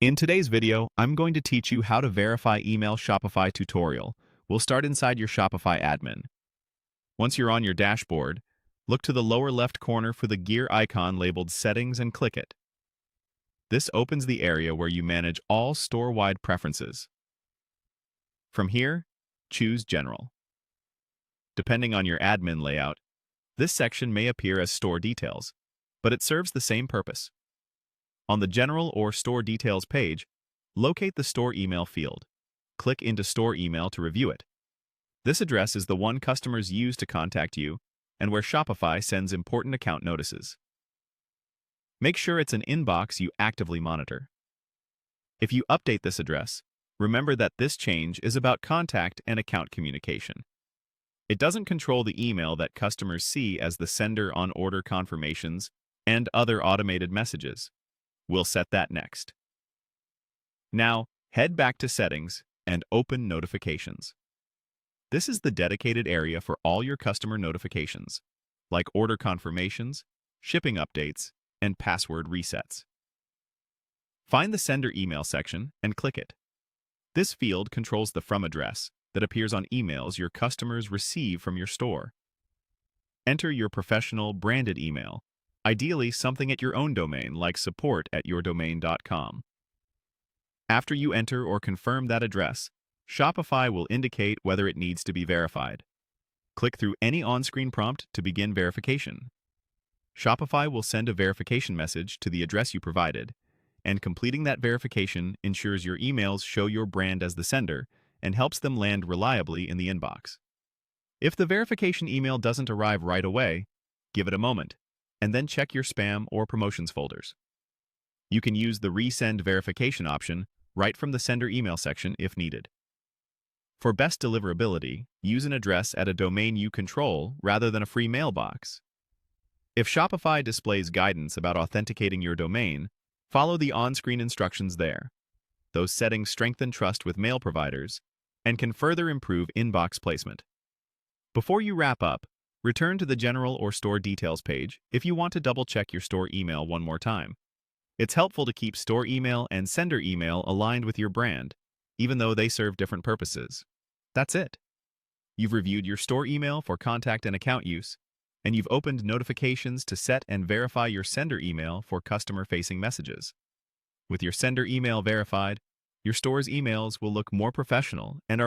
In today's video, I'm going to teach you how to verify email Shopify tutorial. We'll start inside your Shopify admin. Once you're on your dashboard, look to the lower left corner for the gear icon labeled Settings and click it. This opens the area where you manage all store-wide preferences. From here, choose General. Depending on your admin layout, this section may appear as Store Details, but it serves the same purpose. On the General or Store Details page, locate the Store Email field. Click into Store Email to review it. This address is the one customers use to contact you and where Shopify sends important account notices. Make sure it's an inbox you actively monitor. If you update this address, remember that this change is about contact and account communication. It doesn't control the email that customers see as the sender on order confirmations and other automated messages. We'll set that next. Now, head back to Settings and open Notifications. This is the dedicated area for all your customer notifications, like order confirmations, shipping updates, and password resets. Find the Sender Email section and click it. This field controls the From address that appears on emails your customers receive from your store. Enter your professional, branded email, ideally something at your own domain like support@yourdomain.com. After you enter or confirm that address, Shopify will indicate whether it needs to be verified. Click through any on-screen prompt to begin verification. Shopify will send a verification message to the address you provided, and completing that verification ensures your emails show your brand as the sender and helps them land reliably in the inbox. If the verification email doesn't arrive right away, give it a moment, and then check your spam or promotions folders. You can use the Resend Verification option right from the Sender Email section if needed. For best deliverability, use an address at a domain you control rather than a free mailbox. If Shopify displays guidance about authenticating your domain, follow the on-screen instructions there. Those settings strengthen trust with mail providers and can further improve inbox placement. Before you wrap up, return to the General or Store Details page if you want to double-check your store email one more time. It's helpful to keep store email and sender email aligned with your brand, even though they serve different purposes. That's it. You've reviewed your store email for contact and account use, and you've opened notifications to set and verify your sender email for customer-facing messages. With your sender email verified, your store's emails will look more professional and are